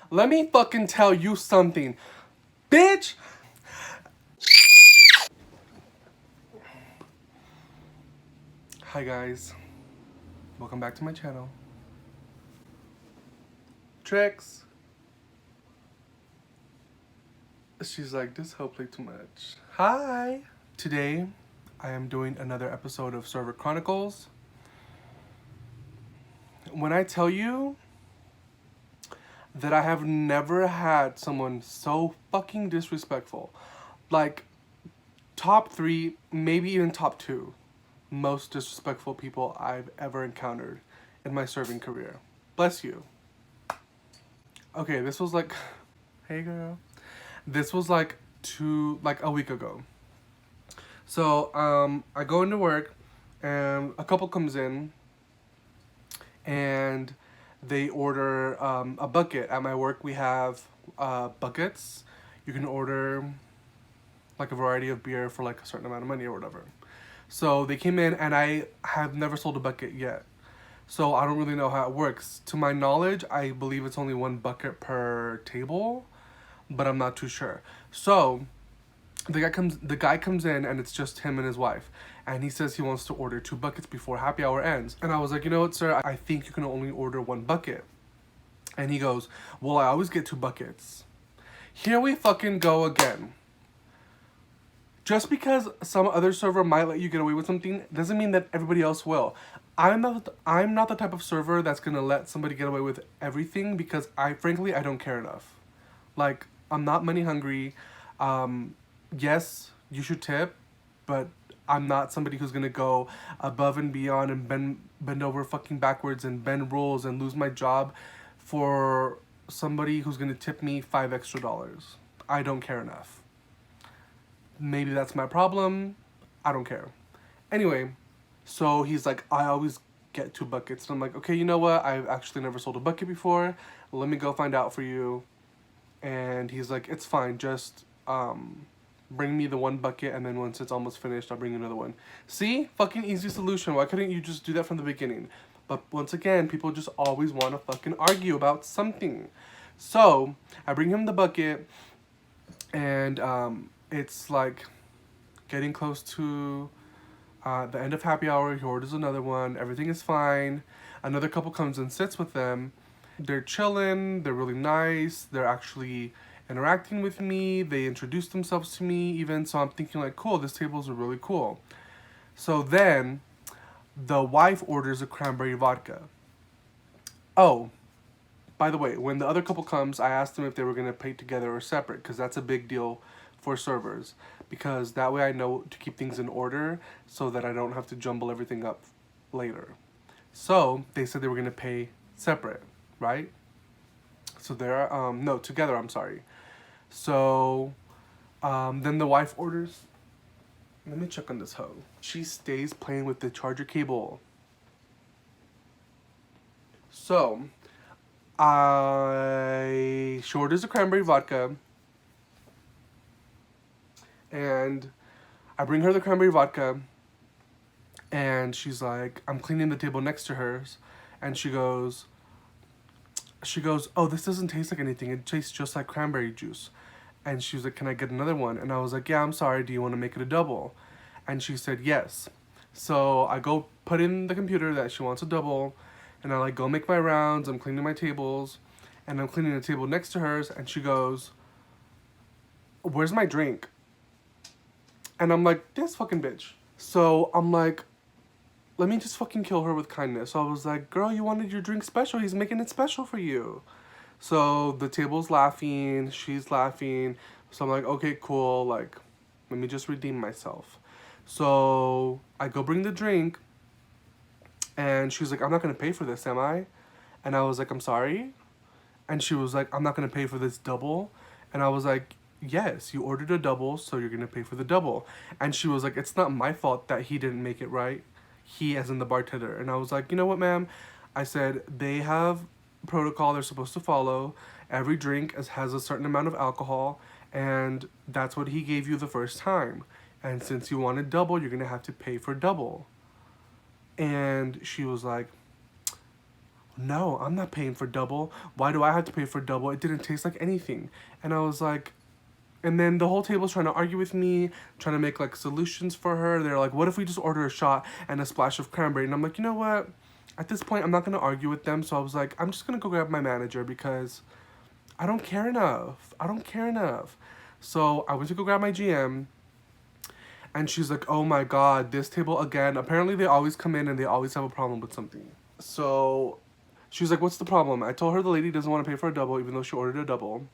Let me fucking tell you something, bitch. Hi guys, welcome back to my channel. Tricks. She's like, this hoe played too much. Hi. Today, I am doing another episode of Server Chronicles. When I tell you that I have never had someone so fucking disrespectful, like top 3, maybe even top 2 most disrespectful people I've ever encountered in my serving career. Bless you. Okay, this was like, hey girl. This was like a week ago. So, I go into work and a couple comes in and they order a bucket. At my work, we have buckets. You can order like a variety of beer for like a certain amount of money or whatever. So they came in and I have never sold a bucket yet. So I don't really know how it works. To my knowledge, I believe it's only 1 bucket per table, but I'm not too sure. So the guy comes in and it's just him and his wife, and he says he wants to order 2 buckets before happy hour ends. And I was like, you know what, sir, I think you can only order 1 bucket. And he goes, well, I always get 2 buckets. Here we fucking go again. Just because some other server might let you get away with something doesn't mean that everybody else will. I'm not the type of server that's gonna let somebody get away with everything, because frankly I don't care enough. Like, I'm not money hungry. Yes, you should tip, but I'm not somebody who's gonna go above and beyond and bend over fucking backwards and bend rules and lose my job for somebody who's gonna tip me $5 extra. I don't care enough. Maybe that's my problem. I don't care. Anyway, so he's like, I always get 2 buckets. And I'm like, okay, you know what? I've actually never sold a bucket before. Let me go find out for you. And he's like, it's fine. Just bring me the 1 bucket, and then once it's almost finished, I'll bring you another one. See? Fucking easy solution. Why couldn't you just do that from the beginning? But once again, people just always want to fucking argue about something. So I bring him the bucket, and it's like getting close to the end of happy hour. He orders another one. Everything is fine. Another couple comes and sits with them. They're chilling. They're really nice. They're actually interacting with me. They introduce themselves to me even. So I'm thinking like, cool, this tables are really cool. So then the wife orders a cranberry vodka. Oh, by the way, when the other couple comes, I asked them if they were going to pay together or separate, because that's a big deal for servers, because that way I know to keep things in order so that I don't have to jumble everything up later. So they said they were going to pay separate, right? So they're, no, together, I'm sorry. So then the wife orders, let me check on this hoe. She stays playing with the charger cable. So she orders a cranberry vodka, and I bring her the cranberry vodka, and she's like, I'm cleaning the table next to hers, and she goes, oh, this doesn't taste like anything. It tastes just like cranberry juice. And she was like, can I get another one? And I was like, yeah, I'm sorry. Do you want to make it a double? And she said, yes. So I go put in the computer that she wants a double, and I like go make my rounds. I'm cleaning my tables, and I'm cleaning the table next to hers, and she goes, where's my drink? And I'm like, this fucking bitch. So I'm like, let me just fucking kill her with kindness. So I was like, girl, you wanted your drink special. He's making it special for you. So the table's laughing. She's laughing. So I'm like, okay, cool. Like, let me just redeem myself. So I go bring the drink. And she's like, I'm not going to pay for this, am I? And I was like, I'm sorry? And she was like, I'm not going to pay for this double. And I was like, yes, you ordered a double, so you're going to pay for the double. And she was like, it's not my fault that he didn't make it right. He, as in the bartender. And I was like, you know what, ma'am? I said, they have protocol they're supposed to follow. Every drink has a certain amount of alcohol, and that's what he gave you the first time. And since you wanted double, you're going to have to pay for double. And she was like, no, I'm not paying for double. Why do I have to pay for double? It didn't taste like anything. And I was like, and then the whole table's trying to argue with me, trying to make like solutions for her. They're like, what if we just order a shot and a splash of cranberry? And I'm like, you know what? At this point, I'm not going to argue with them. So I was like, I'm just going to go grab my manager because I don't care enough. I don't care enough. So I went to go grab my GM. And she's like, oh my God, this table again. Apparently they always come in and they always have a problem with something. So she was like, what's the problem? I told her the lady doesn't want to pay for a double even though she ordered a double.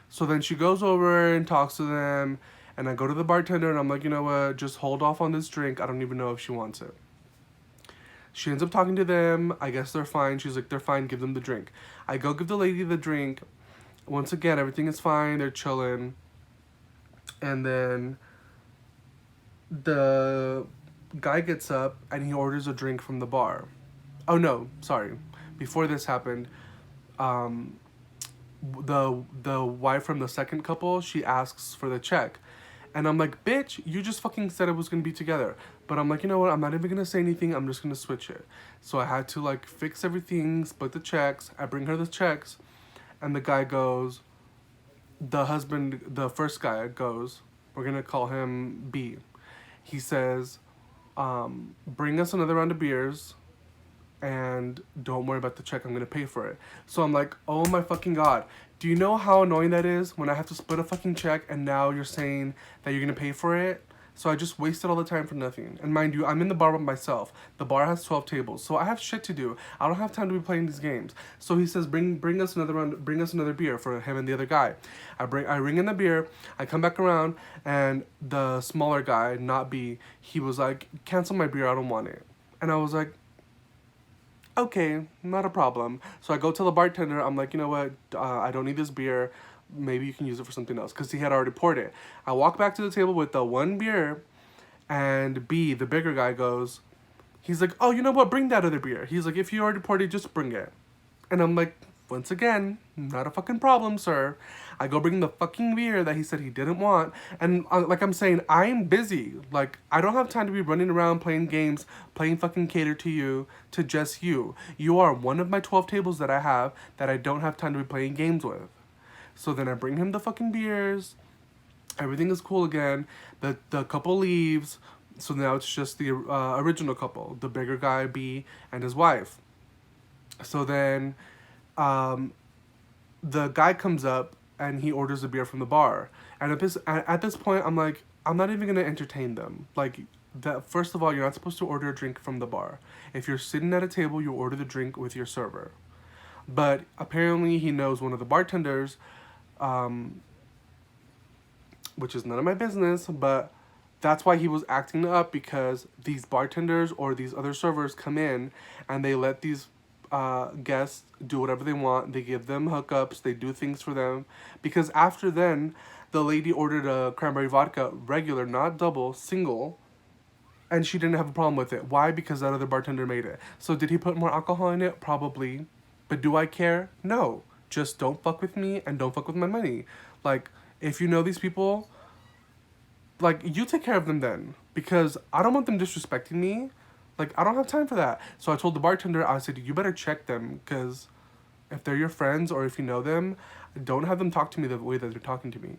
So then she goes over and talks to them. And I go to the bartender and I'm like, you know what? Just hold off on this drink. I don't even know if she wants it. She ends up talking to them. I guess they're fine. She's like, they're fine. Give them the drink. I go give the lady the drink. Once again, everything is fine. They're chilling. And then the guy gets up and he orders a drink from the bar. Oh no, sorry. Before this happened, the wife from the second couple, she asks for the check. And I'm like, bitch, you just fucking said it was gonna be together. But I'm like, you know what? I'm not even gonna say anything. I'm just gonna switch it. So I had to like fix everything, split the checks. I bring her the checks, and the guy goes, the husband, the first guy goes, we're gonna call him B. He says, bring us another round of beers and don't worry about the check. I'm gonna pay for it. So I'm like, oh my fucking God. Do you know how annoying that is when I have to split a fucking check and now you're saying that you're gonna pay for it? So I just wasted all the time for nothing. And mind you, I'm in the bar by myself. The bar has 12 tables, so I have shit to do. I don't have time to be playing these games. So he says, bring us another round, bring us another beer for him and the other guy. I ring in the beer. I come back around, and the smaller guy, not B, he was like, cancel my beer. I don't want it. And I was like, okay, not a problem. So I go to the bartender. I'm like, you know what? I don't need this beer. Maybe you can use it for something else. Because he had already poured it. I walk back to the table with the one beer. And B, the bigger guy, goes, he's like, oh, you know what? Bring that other beer. He's like, if you already poured it, just bring it. And I'm like, once again, not a fucking problem, sir. I go bring the fucking beer that he said he didn't want. And like I'm saying, I'm busy. Like, I don't have time to be running around playing games, playing fucking cater to you, to just you. You are one of my 12 tables that I have that I don't have time to be playing games with. So then I bring him the fucking beers. Everything is cool again. The couple leaves. So now it's just the original couple. The bigger guy, B, and his wife. So then the guy comes up and he orders a beer from the bar. And at this point, I'm like, I'm not even going to entertain them. Like, first of all, you're not supposed to order a drink from the bar. If you're sitting at a table, you order the drink with your server. But apparently he knows one of the bartenders, which is none of my business, but that's why he was acting up, because these bartenders or these other servers come in and they let these guests do whatever they want. They give them hookups. They do things for them. Because after then, the lady ordered a cranberry vodka, regular, not double, single, and she didn't have a problem with it. Why? Because that other bartender made it. So did he put more alcohol in it? Probably. But do I care? No. Just don't fuck with me and don't fuck with my money. Like, if you know these people, like, you take care of them then. Because I don't want them disrespecting me. Like, I don't have time for that. So I told the bartender, I said, you better check them. Because if they're your friends or if you know them, don't have them talk to me the way that they're talking to me.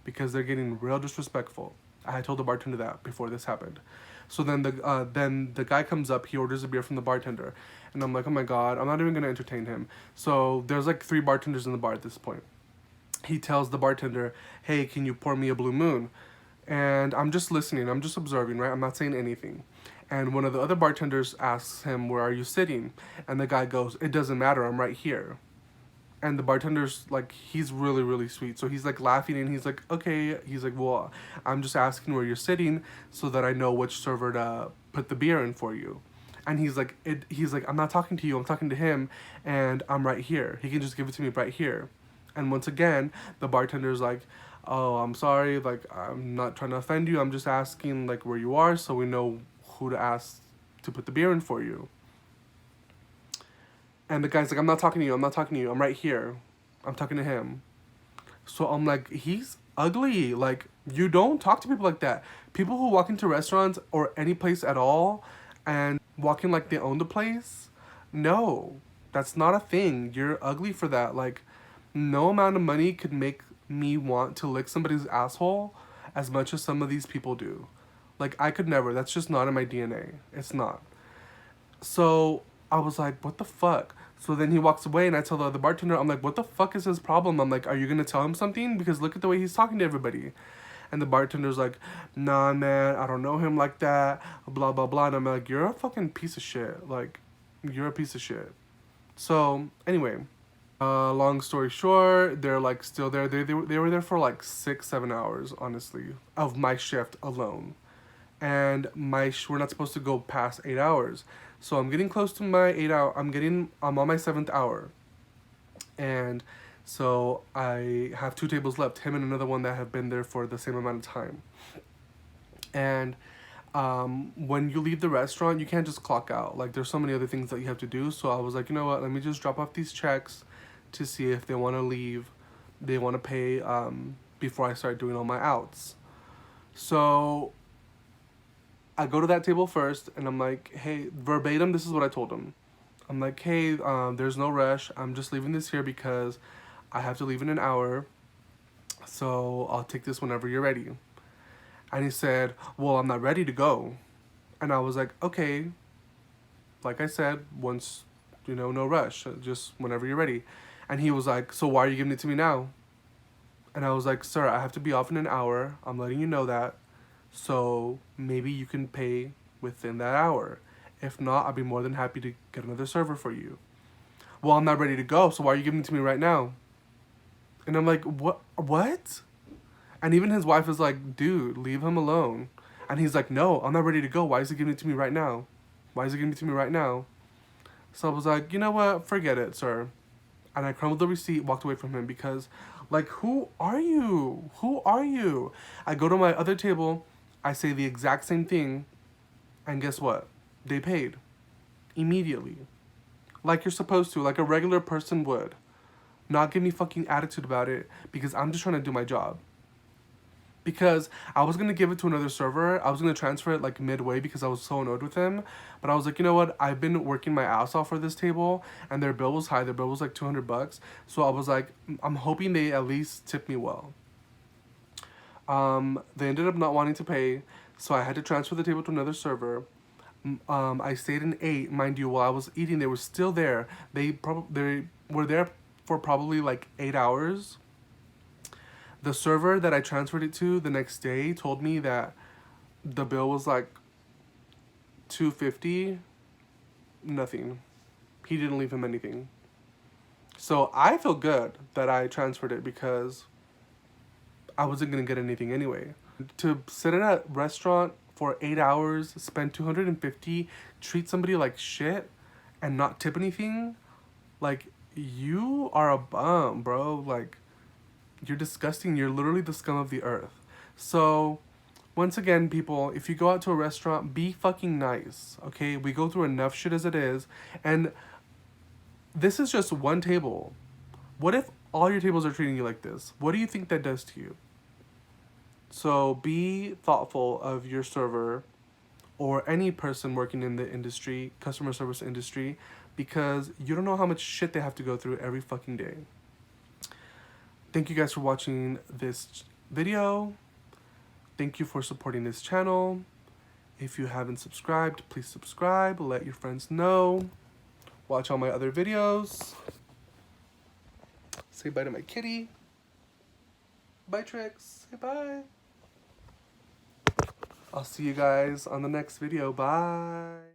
Because they're getting real disrespectful. I had told the bartender that before this happened. So then the guy comes up, he orders a beer from the bartender. And I'm like, oh my God, I'm not even going to entertain him. So there's like 3 bartenders in the bar at this point. He tells the bartender, hey, can you pour me a Blue Moon? And I'm just listening. I'm just observing, right? I'm not saying anything. And one of the other bartenders asks him, where are you sitting? And the guy goes, it doesn't matter. I'm right here. And the bartender's like, he's really, really sweet. So he's like laughing and he's like, okay. He's like, well, I'm just asking where you're sitting so that I know which server to put the beer in for you. And he's like, I'm not talking to you. I'm talking to him. And I'm right here. He can just give it to me right here. And once again, the bartender's like, oh, I'm sorry. Like, I'm not trying to offend you. I'm just asking like where you are so we know who to ask to put the beer in for you. And the guy's like, I'm not talking to you. I'm not talking to you. I'm right here. I'm talking to him. So I'm like, he's ugly. Like, you don't talk to people like that. People who walk into restaurants or any place at all and walk in like they own the place, no. That's not a thing. You're ugly for that. Like, no amount of money could make me want to lick somebody's asshole as much as some of these people do. Like, I could never. That's just not in my DNA. It's not. So I was like, what the fuck? So then he walks away and I tell the other bartender, I'm like, what the fuck is his problem? I'm like, are you going to tell him something? Because look at the way he's talking to everybody. And the bartender's like, nah, man, I don't know him like that, blah, blah, blah. And I'm like, you're a fucking piece of shit. Like, you're a piece of shit. So, anyway, long story short, they're like still there. They were there for like 6-7 hours, honestly, of my shift alone. And we're not supposed to go past 8 hours. So I'm getting close to my 8 hour. I'm on my 7th hour. And so I have 2 tables left, him and another one that have been there for the same amount of time. And when you leave the restaurant, you can't just clock out. Like, there's so many other things that you have to do. So I was like, you know what, let me just drop off these checks to see if they want to leave, they want to pay before I start doing all my outs. So I go to that table first and I'm like, hey, verbatim, this is what I told him. I'm like, hey, there's no rush. I'm just leaving this here because I have to leave in an hour. So I'll take this whenever you're ready. And he said, well, I'm not ready to go. And I was like, okay. Like I said, once, no rush. Just whenever you're ready. And he was like, so why are you giving it to me now? And I was like, sir, I have to be off in an hour. I'm letting you know that. So maybe you can pay within that hour. If not, I'll be more than happy to get another server for you. Well, I'm not ready to go, so why are you giving it to me right now? And I'm like, what? And even his wife is like, dude, leave him alone. And he's like, no, I'm not ready to go. Why is he giving it to me right now? Why is he giving it to me right now? So I was like, you know what? Forget it, sir. And I crumbled the receipt, walked away from him because, like, who are you? Who are you? I go to my other table, I say the exact same thing, and guess what? They paid. Immediately. Like you're supposed to, like a regular person would. Not give me fucking attitude about it because I'm just trying to do my job. Because I was going to give it to another server. I was going to transfer it like midway because I was so annoyed with him. But I was like, you know what? I've been working my ass off for this table and their bill was high. Their bill was like $200. So I was like, I'm hoping they at least tip me well. They ended up not wanting to pay. So I had to transfer the table to another server. I stayed and ate. Mind you, while I was eating, they were still there. They were there for probably like 8 hours. The server that I transferred it to the next day told me that the bill was like $250. Nothing. He didn't leave him anything. So I feel good that I transferred it because I wasn't going to get anything anyway. To sit in a restaurant for 8 hours, spend $250, treat somebody like shit, and not tip anything, like, you are a bum, bro. Like, you're disgusting. You're literally the scum of the earth. So, once again, people, if you go out to a restaurant, be fucking nice, okay? We go through enough shit as it is, and this is just one table. What if all your tables are treating you like this? What do you think that does to you? So, be thoughtful of your server or any person working in the industry, customer service industry, because you don't know how much shit they have to go through every fucking day. Thank you guys for watching this video. Thank you for supporting this channel. If you haven't subscribed, please subscribe. Let your friends know. Watch all my other videos. Say bye to my kitty. Bye, Trix. Say bye. I'll see you guys on the next video. Bye.